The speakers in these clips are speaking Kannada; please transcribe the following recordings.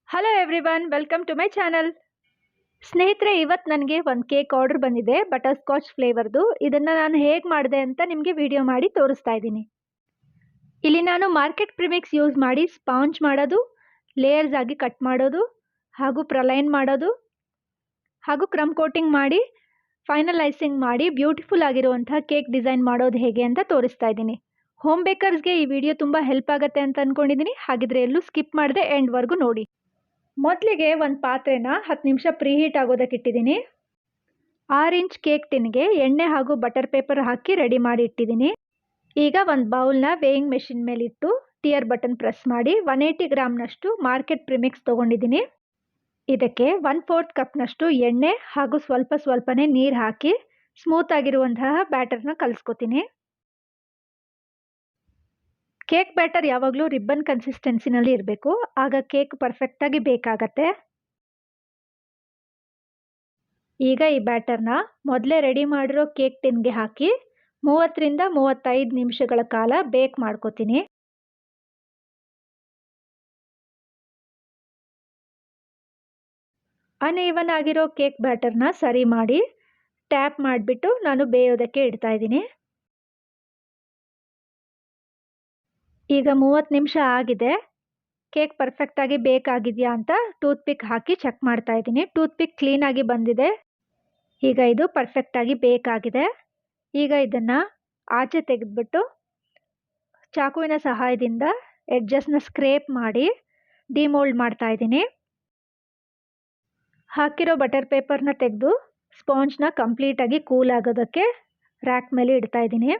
Hello everyone, welcome to my channel. ಸ್ನೇಹಿತರೆ, ಇವತ್ತು ನನಗೆ ಒಂದು ಕೇಕ್ ಆರ್ಡರ್ ಬಂದಿದೆ, ಬಟರ್ ಸ್ಕಾಚ್ ಫ್ಲೇವರ್ದು. ಇದನ್ನು ನಾನು ಹೇಗೆ ಮಾಡಿದೆ ಅಂತ ನಿಮಗೆ ವಿಡಿಯೋ ಮಾಡಿ ತೋರಿಸ್ತಾ ಇದ್ದೀನಿ. ಇಲ್ಲಿ ನಾನು ಮಾರ್ಕೆಟ್ ಪ್ರಿಮಿಕ್ಸ್ ಯೂಸ್ ಮಾಡಿ ಸ್ಪಾಂಜ್ ಮಾಡೋದು, ಲೇಯರ್ಸ್ ಆಗಿ ಕಟ್ ಮಾಡೋದು, ಹಾಗೂ ಪ್ರಲೈನ್ ಮಾಡೋದು, ಹಾಗೂ ಕ್ರಮ್ ಕೋಟಿಂಗ್ ಮಾಡಿ ಫೈನಲ್ ಐಸಿಂಗ್ ಮಾಡಿ ಬ್ಯೂಟಿಫುಲ್ ಆಗಿರುವಂತಹ ಕೇಕ್ ಡಿಸೈನ್ ಮಾಡೋದು ಹೇಗೆ ಅಂತ ತೋರಿಸ್ತಾ ಇದ್ದೀನಿ. ಹೋಮ್ ಬೇಕರ್ಸ್ಗೆ ಈ ವಿಡಿಯೋ ತುಂಬ ಹೆಲ್ಪ್ ಆಗುತ್ತೆ ಅಂತ ಅಂದ್ಕೊಂಡಿದ್ದೀನಿ. ಹಾಗಿದ್ರೆ ಎಲ್ಲೂ ಸ್ಕಿಪ್ ಮಾಡದೆ ಎಂಡ್ವರೆಗೂ ನೋಡಿ. ಮೊದಲಿಗೆ ಒಂದು ಪಾತ್ರೆನ 10 ನಿಮಿಷ ಪ್ರೀಹೀಟ್ ಆಗೋದಕ್ಕೆ ಇಟ್ಟಿದ್ದೀನಿ. 6 ಇಂಚ್ ಕೇಕ್ ಟಿನ್ಗೆ ಎಣ್ಣೆ ಹಾಗೂ ಬಟರ್ ಪೇಪರ್ ಹಾಕಿ ರೆಡಿ ಮಾಡಿ ಇಟ್ಟಿದ್ದೀನಿ. ಈಗ ಒಂದು ಬೌಲ್ನ ವೇಯಿಂಗ್ ಮೆಷಿನ್ ಮೇಲೆ ಇಟ್ಟು ಟಿಯರ್ ಬಟನ್ ಪ್ರೆಸ್ ಮಾಡಿ 180 ಗ್ರಾಮ್ನಷ್ಟು ಮಾರ್ಕೆಟ್ ಪ್ರಿಮಿಕ್ಸ್ ತೊಗೊಂಡಿದ್ದೀನಿ. ಇದಕ್ಕೆ 1/4 ಕಪ್ನಷ್ಟು ಎಣ್ಣೆ ಹಾಗೂ ಸ್ವಲ್ಪನೇ ನೀರು ಹಾಕಿ ಸ್ಮೂತ್ ಆಗಿರುವಂತಹ ಬ್ಯಾಟರ್ನ ಕಲಿಸ್ಕೊತೀನಿ. ಕೇಕ್ ಬ್ಯಾಟರ್ ಯಾವಾಗಲೂ ರಿಬ್ಬನ್ ಕನ್ಸಿಸ್ಟೆನ್ಸಿನಲ್ಲಿ ಇರಬೇಕು, ಆಗ ಕೇಕ್ ಪರ್ಫೆಕ್ಟಾಗಿ ಬೇಕಾಗತ್ತೆ. ಈಗ ಈ ಬ್ಯಾಟರ್ನ ಮೊದಲೇ ರೆಡಿ ಮಾಡಿರೋ ಕೇಕ್ ಟಿನ್ಗೆ ಹಾಕಿ 30 ರಿಂದ 35 ನಿಮಿಷಗಳ ಕಾಲ ಬೇಕ್ ಮಾಡ್ಕೋತೀನಿ. ಅನ್ಈವನ್ ಆಗಿರೋ ಕೇಕ್ ಬ್ಯಾಟರ್ನ ಸರಿ ಮಾಡಿ ಟ್ಯಾಪ್ ಮಾಡಿಬಿಟ್ಟು ನಾನು ಬೇಯೋದಕ್ಕೆ ಇಡ್ತಾ ಇದ್ದೀನಿ. ಈಗ 30 ನಿಮಿಷ ಆಗಿದೆ. ಕೇಕ್ ಪರ್ಫೆಕ್ಟಾಗಿ ಬೇಕಾಗಿದೆಯಾ ಅಂತ ಟೂತ್ ಪಿಕ್ ಹಾಕಿ ಚೆಕ್ ಮಾಡ್ತಾ ಇದ್ದೀನಿ. ಟೂತ್ ಪಿಕ್ ಕ್ಲೀನಾಗಿ ಬಂದಿದೆ. ಈಗ ಇದು ಪರ್ಫೆಕ್ಟಾಗಿ ಬೇಕಾಗಿದೆ. ಈಗ ಇದನ್ನು ಆಚೆ ತೆಗೆದುಬಿಟ್ಟು ಚಾಕುವಿನ ಸಹಾಯದಿಂದ ಎಡ್ಜಸ್ನ ಸ್ಕ್ರೇಪ್ ಮಾಡಿ ಡಿಮೋಲ್ಡ್ ಮಾಡ್ತಾ ಇದ್ದೀನಿ. ಹಾಕಿರೋ ಬಟರ್ ಪೇಪರ್ನ ತೆಗೆದು ಸ್ಪಾಂಜ್ನ ಕಂಪ್ಲೀಟಾಗಿ ಕೂಲ್ ಆಗೋದಕ್ಕೆ ರ್ಯಾಕ್ ಮೇಲೆ ಇಡ್ತಾ ಇದ್ದೀನಿ.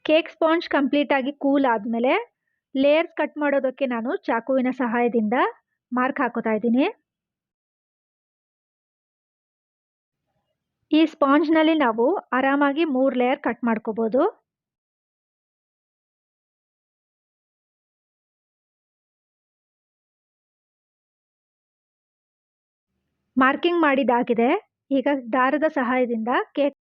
ಕೇಕ್ ಸ್ಪಾಂಜ್ ಕಂಪ್ಲೀಟಾಗಿ ಕೂಲ್ ಆದಮೇಲೆ ಲೇಯರ್ಸ್ ಕಟ್ ಮಾಡೋದಕ್ಕೆ ನಾನು ಚಾಕುವಿನ ಸಹಾಯದಿಂದ ಮಾರ್ಕ್ ಹಾಕೋತಾ ಇದ್ದೀನಿ. ಈ ಸ್ಪಾಂಜ್ನಲ್ಲಿ ನಾವು ಆರಾಮಾಗಿ 3 ಲೇಯರ್ ಕಟ್ ಮಾಡ್ಕೋಬೋದು. ಮಾರ್ಕಿಂಗ್ ಮಾಡಿದಾಗಿದೆ. ಈಗ ದಾರದ ಸಹಾಯದಿಂದ ಕೇಕ್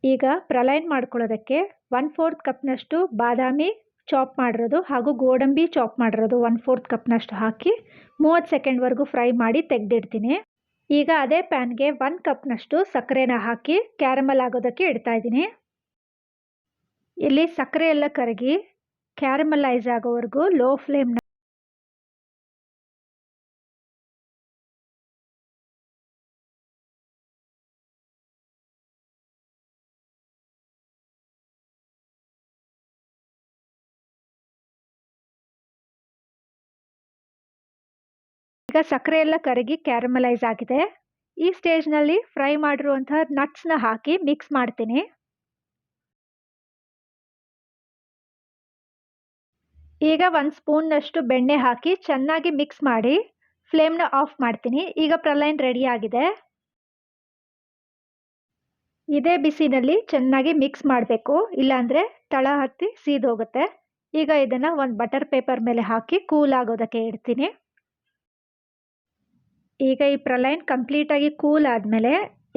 ಈಗ ಪ್ರಲೈನ್ ಮಾಡ್ಕೊಳ್ಳೋದಕ್ಕೆ 1/4 ಕಪ್ನಷ್ಟು ಬಾದಾಮಿ ಚಾಪ್ ಮಾಡಿರೋದು ಹಾಗೂ ಗೋಡಂಬಿ ಚಾಪ್ ಮಾಡಿರೋದು 1/4 ಕಪ್ನಷ್ಟು ಹಾಕಿ 30 ಸೆಕೆಂಡ್ವರೆಗೂ ಫ್ರೈ ಮಾಡಿ ತೆಗೆದಿಡ್ತೀನಿ. ಈಗ ಅದೇ ಪ್ಯಾನ್ಗೆ 1 ಕಪ್ನಷ್ಟು ಸಕ್ಕರೆನ ಹಾಕಿ ಕ್ಯಾರಮಲ್ ಆಗೋದಕ್ಕೆ ಇಡ್ತಾ ಇದ್ದೀನಿ. ಇಲ್ಲಿ ಸಕ್ಕರೆ ಎಲ್ಲ ಕರಗಿ ಕ್ಯಾರಮಲೈಸ್ ಆಗೋವರೆಗೂ ಲೋ ಫ್ಲೇಮ್ನ ಈಗ ಸಕ್ಕರೆ ಎಲ್ಲ ಕರಗಿ ಕ್ಯಾರಮಲೈಸ್ ಆಗಿದೆ. ಈ ಸ್ಟೇಜ್ನಲ್ಲಿ ಫ್ರೈ ಮಾಡಿರುವಂತಹ ನಟ್ಸ್ನ ಹಾಕಿ ಮಿಕ್ಸ್ ಮಾಡ್ತೀನಿ. ಈಗ 1 ಸ್ಪೂನ್ನಷ್ಟು ಬೆಣ್ಣೆ ಹಾಕಿ ಚೆನ್ನಾಗಿ ಮಿಕ್ಸ್ ಮಾಡಿ ಫ್ಲೇಮ್ನ ಆಫ್ ಮಾಡ್ತೀನಿ. ಈಗ ಪ್ರಲೈನ್ ರೆಡಿ ಆಗಿದೆ. ಇದೇ ಬಿಸಿನಲ್ಲಿ ಚೆನ್ನಾಗಿ ಮಿಕ್ಸ್ ಮಾಡಬೇಕು, ಇಲ್ಲಾಂದರೆ ತಳ ಹತ್ತಿ ಸೀದೋಗುತ್ತೆ. ಈಗ ಇದನ್ನು ಒಂದು ಬಟರ್ ಪೇಪರ್ ಮೇಲೆ ಹಾಕಿ ಕೂಲ್ ಆಗೋದಕ್ಕೆ ಇಡ್ತೀನಿ. ಈಗ ಈ ಪ್ರಲೈನ್ ಕಂಪ್ಲೀಟಾಗಿ ಕೂಲ್ ಆದಮೇಲೆ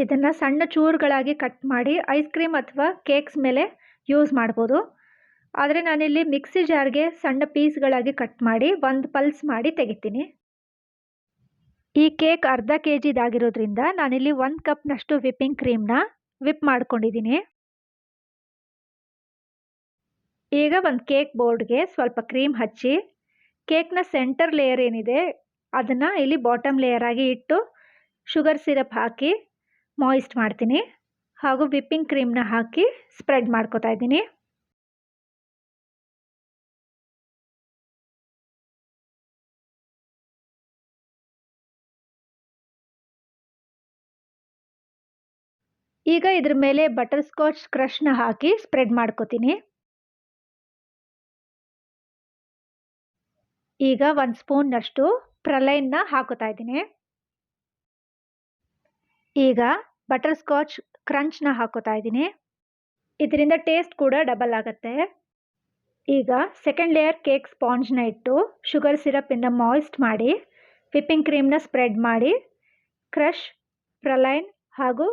ಇದನ್ನು ಸಣ್ಣ ಚೂರುಗಳಾಗಿ ಕಟ್ ಮಾಡಿ ಐಸ್ ಕ್ರೀಮ್ ಅಥವಾ ಕೇಕ್ಸ್ ಮೇಲೆ ಯೂಸ್ ಮಾಡ್ಬೋದು. ಆದರೆ ನಾನಿಲ್ಲಿ ಮಿಕ್ಸಿ ಜಾರ್ಗೆ ಸಣ್ಣ ಪೀಸ್ಗಳಾಗಿ ಕಟ್ ಮಾಡಿ ಒಂದು ಪಲ್ಸ್ ಮಾಡಿ ತೆಗಿತೀನಿ. ಈ ಕೇಕ್ ಅರ್ಧ kgದಾಗಿರೋದ್ರಿಂದ ನಾನಿಲ್ಲಿ 1 ಕಪ್ನಷ್ಟು ವಿಪ್ಪಿಂಗ್ ಕ್ರೀಮ್ನ ವಿಪ್ ಮಾಡ್ಕೊಂಡಿದ್ದೀನಿ. ಈಗ ಒಂದು ಕೇಕ್ ಬೋರ್ಡ್ಗೆ ಸ್ವಲ್ಪ ಕ್ರೀಮ್ ಹಚ್ಚಿ ಕೇಕ್ನ ಸೆಂಟರ್ ಲೇಯರ್ ಏನಿದೆ ಅದನ್ನು ಇಲ್ಲಿ ಬಾಟಮ್ ಲೇಯರ್ ಆಗಿ ಇಟ್ಟು ಶುಗರ್ ಸಿರಪ್ ಹಾಕಿ ಮಾಯಿಸ್ಟ್ ಮಾಡ್ತೀನಿ ಹಾಗೂ ವಿಪ್ಪಿಂಗ್ ಕ್ರೀಮ್ನ ಹಾಕಿ ಸ್ಪ್ರೆಡ್ ಮಾಡ್ಕೊತಾ ಇದ್ದೀನಿ. ಈಗ ಇದ್ರ ಮೇಲೆ ಬಟರ್ ಸ್ಕಾಚ್ ಕ್ರಶ್ನ ಹಾಕಿ ಸ್ಪ್ರೆಡ್ ಮಾಡ್ಕೊತೀನಿ. ಈಗ 1 ಸ್ಪೂನ್ನಷ್ಟು ಪ್ರಲೈನ್ನ ಹಾಕೋತಾ ಇದ್ದೀನಿ. ಈಗ ಬಟರ್ ಸ್ಕಾಚ್ ಕ್ರಂಚ್ನ ಹಾಕೋತಾ ಇದ್ದೀನಿ. ಇದರಿಂದ ಟೇಸ್ಟ್ ಕೂಡ ಡಬಲ್ ಆಗುತ್ತೆ. ಈಗ ಸೆಕೆಂಡ್ ಲೇಯರ್ ಕೇಕ್ ಸ್ಪಾಂಜ್ನ ಇಟ್ಟು ಶುಗರ್ ಸಿರಪಿಂದ ಮಾಯಿಸ್ಟ್ ಮಾಡಿ ವಿಪ್ಪಿಂಗ್ ಕ್ರೀಮ್ನ ಸ್ಪ್ರೆಡ್ ಮಾಡಿ ಕ್ರಷ್ ಪ್ರಲೈನ್ ಹಾಗೂ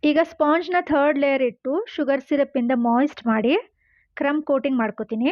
ಈಗ ಸ್ಪಾಂಜ್ನ ಥರ್ಡ್ ಲೇಯರ್ ಇಟ್ಟು ಶುಗರ್ ಸಿರಪಿಂದ ಮಾಯಿಸ್ಟ್ ಮಾಡಿ ಕ್ರಮ್ ಕೋಟಿಂಗ್ ಮಾಡ್ಕೋತೀನಿ.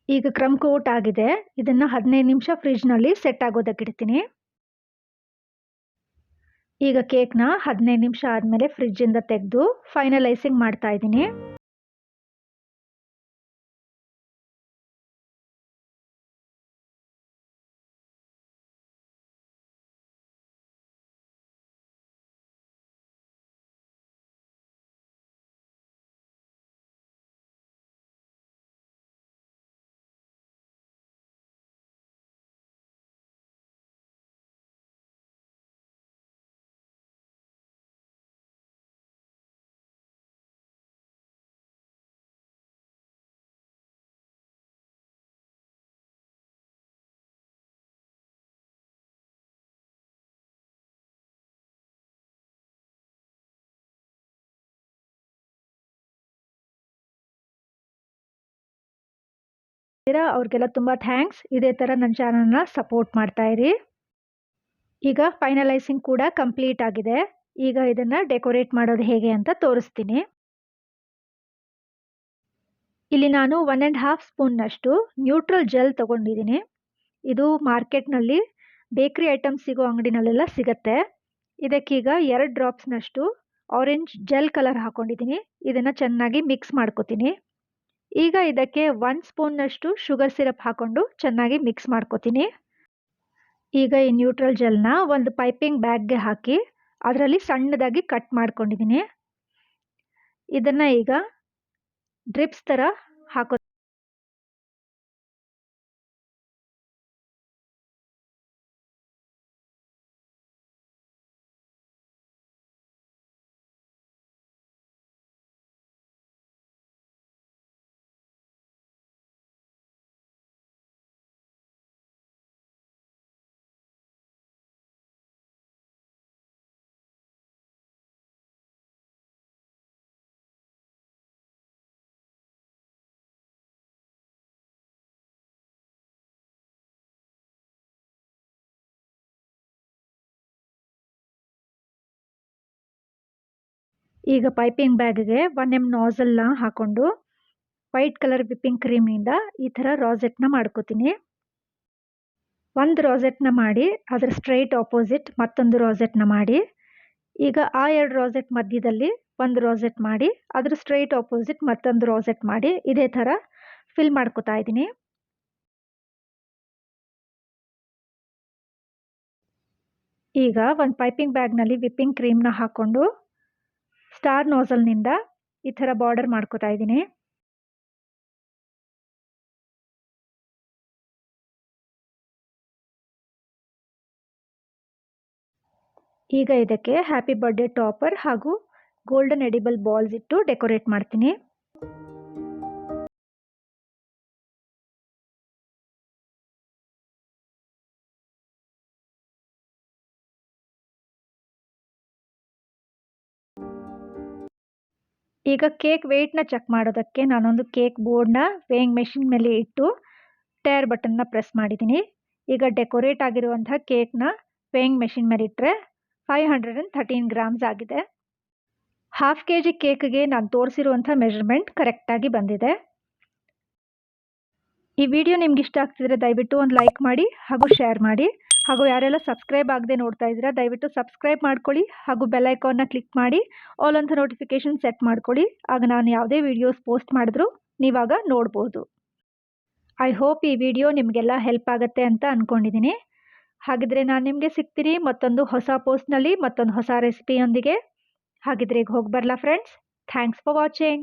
ಈಗ ಕ್ರಮ್ ಕೋಟ್ ಆಗಿದೆ. ಇದನ್ನು 15 ನಿಮಿಷ ಫ್ರಿಜ್ನಲ್ಲಿ ಸೆಟ್ ಆಗೋದಕ್ಕೆ ಇಡ್ತೀನಿ. ಈಗ ಕೇಕ್ನ 15 ನಿಮಿಷ ಆದಮೇಲೆ ಫ್ರಿಜ್ಜಿಂದ ತೆಗೆದು ಫೈನಲೈಸಿಂಗ್ ಮಾಡ್ತಾ ಇದ್ದೀನಿ. ಅವ್ರಿಗೆಲ್ಲ ತುಂಬ ಥ್ಯಾಂಕ್ಸ್. ಇದೇ ಥರ ನನ್ನ ಚಾನಲ್ನ ಸಪೋರ್ಟ್ ಮಾಡ್ತಾ ಇರಿ. ಈಗ ಫೈನಲೈಸಿಂಗ್ ಕೂಡ ಕಂಪ್ಲೀಟ್ ಆಗಿದೆ. ಈಗ ಇದನ್ನು ಡೆಕೋರೇಟ್ ಮಾಡೋದು ಹೇಗೆ ಅಂತ ತೋರಿಸ್ತೀನಿ. ಇಲ್ಲಿ ನಾನು 1.5 ಸ್ಪೂನ್ನಷ್ಟು ನ್ಯೂಟ್ರಲ್ ಜೆಲ್ ತೊಗೊಂಡಿದ್ದೀನಿ. ಇದು ಮಾರ್ಕೆಟ್ನಲ್ಲಿ ಬೇಕ್ರಿ ಐಟಮ್ಸ್ ಸಿಗೋ ಅಂಗಡಿನಲ್ಲೆಲ್ಲ ಸಿಗುತ್ತೆ. ಇದಕ್ಕೀಗ 2 ಡ್ರಾಪ್ಸ್ನಷ್ಟು ಆರೆಂಜ್ ಜೆಲ್ ಕಲರ್ ಹಾಕ್ಕೊಂಡಿದ್ದೀನಿ. ಇದನ್ನು ಚೆನ್ನಾಗಿ ಮಿಕ್ಸ್ ಮಾಡ್ಕೋತೀನಿ. ಈಗ ಇದಕ್ಕೆ 1 ಸ್ಪೂನ್ನಷ್ಟು ಶುಗರ್ ಸಿರಪ್ ಹಾಕ್ಕೊಂಡು ಚೆನ್ನಾಗಿ ಮಿಕ್ಸ್ ಮಾಡ್ಕೋತೀನಿ. ಈಗ ಈ ನ್ಯೂಟ್ರಲ್ ಜೆಲ್ನ ಒಂದು ಪೈಪಿಂಗ್ ಬ್ಯಾಗ್ಗೆ ಹಾಕಿ ಅದರಲ್ಲಿ ಸಣ್ಣದಾಗಿ ಕಟ್ ಮಾಡ್ಕೊಂಡಿದ್ದೀನಿ. ಇದನ್ನು ಈಗ ಡ್ರಿಪ್ಸ್ ಥರ ಹಾಕೋ. ಈಗ ಪೈಪಿಂಗ್ ಬ್ಯಾಗ್ಗೆ 1 ml ನಾಝಲ್ನ ಹಾಕ್ಕೊಂಡು ವೈಟ್ ಕಲರ್ ವಿಪ್ಪಿಂಗ್ ಕ್ರೀಮಿಂದ ಈ ಥರ ರಾಸೆಟ್ನ ಮಾಡ್ಕೋತೀನಿ. ಒಂದು ರಾಸೆಟ್ನ ಮಾಡಿ ಅದರ ಸ್ಟ್ರೈಟ್ ಆಪೋಸಿಟ್ ಮತ್ತೊಂದು ರಾಸೆಟ್ನ ಮಾಡಿ ಈಗ ಆ 2 ರಾಸೆಟ್ ಮಧ್ಯದಲ್ಲಿ ಒಂದು ರಾಸೆಟ್ ಮಾಡಿ ಅದರ ಸ್ಟ್ರೈಟ್ ಆಪೋಸಿಟ್ ಮತ್ತೊಂದು ರಾಸೆಟ್ ಮಾಡಿ ಇದೇ ಥರ ಫಿಲ್ ಮಾಡ್ಕೊತಾ ಇದ್ದೀನಿ. ಈಗ ಒಂದು ಪೈಪಿಂಗ್ ಬ್ಯಾಗ್ನಲ್ಲಿ ವಿಪ್ಪಿಂಗ್ ಕ್ರೀಮ್ನ ಹಾಕ್ಕೊಂಡು ಸ್ಟಾರ್ ನೋಸಲ್ನಿಂದ ಈ ಥರ ಬಾರ್ಡರ್ ಮಾಡ್ಕೊತಾ ಇದ್ದೀನಿ. ಈಗ ಇದಕ್ಕೆ ಹ್ಯಾಪಿ ಬರ್ಡೇ ಟಾಪರ್ ಹಾಗೂ ಗೋಲ್ಡನ್ ಎಡಿಬಲ್ ಬಾಲ್ಸ್ ಇಟ್ಟು ಡೆಕೋರೇಟ್ ಮಾಡ್ತೀನಿ. ಈಗ ಕೇಕ್ ವೆಯ್ಟ್ನ ಚೆಕ್ ಮಾಡೋದಕ್ಕೆ ನಾನೊಂದು ಕೇಕ್ ಬೋರ್ಡ್ನ ವೇಯಿಂಗ್ ಮೆಷಿನ್ ಮೇಲೆ ಇಟ್ಟು ಟೈರ್ ಬಟನ್ನ ಪ್ರೆಸ್ ಮಾಡಿದ್ದೀನಿ. ಈಗ ಡೆಕೋರೇಟ್ ಆಗಿರುವಂಥ ಕೇಕ್ನ ವೇಯಿಂಗ್ ಮೆಷಿನ್ ಮೇಲೆ ಇಟ್ಟರೆ 513 ಗ್ರಾಮ್ಸ್ ಆಗಿದೆ. ಹಾಫ್ kg ಕೇಕ್ಗೆ ನಾನು ತೋರಿಸಿರುವಂಥ ಮೆಜರ್ಮೆಂಟ್ ಕರೆಕ್ಟಾಗಿ ಬಂದಿದೆ. ಈ ವಿಡಿಯೋ ನಿಮ್ಗೆ ಇಷ್ಟ ಆಗ್ತಿದ್ರೆ ದಯವಿಟ್ಟು ಒಂದು ಲೈಕ್ ಮಾಡಿ ಹಾಗೂ ಶೇರ್ ಮಾಡಿ. ಹಾಗೂ ಯಾರೆಲ್ಲ ಸಬ್ಸ್ಕ್ರೈಬ್ ಆಗದೆ ನೋಡ್ತಾ ಇದ್ದೀರಾ ದಯವಿಟ್ಟು ಸಬ್ಸ್ಕ್ರೈಬ್ ಮಾಡ್ಕೊಳ್ಳಿ ಹಾಗೂ ಬೆಲ್ ಐಕಾನ್ನ ಕ್ಲಿಕ್ ಮಾಡಿ ಆಲ್ ಅಂತ ನೋಟಿಫಿಕೇಶನ್ ಸೆಟ್ ಮಾಡ್ಕೊಳ್ಳಿ. ಆಗ ನಾನು ಯಾವುದೇ ವಿಡಿಯೋಸ್ ಪೋಸ್ಟ್ ಮಾಡಿದ್ರೂ ನೀವಾಗ ನೋಡ್ಬೋದು. ಐ ಹೋಪ್ ಈ ವಿಡಿಯೋ ನಿಮಗೆಲ್ಲ ಹೆಲ್ಪ್ ಆಗುತ್ತೆ ಅಂತ ಅಂದ್ಕೊಂಡಿದ್ದೀನಿ. ಹಾಗಿದ್ರೆ ನಾನು ನಿಮಗೆ ಸಿಗ್ತೀನಿ ಮತ್ತೊಂದು ಹೊಸ ಪೋಸ್ಟ್ನಲ್ಲಿ ಮತ್ತೊಂದು ಹೊಸ ರೆಸಿಪಿಯೊಂದಿಗೆ. ಹಾಗಿದ್ರೆ ಈಗ ಹೋಗಿ ಬರಲಾ ಫ್ರೆಂಡ್ಸ್? Thanks for watching.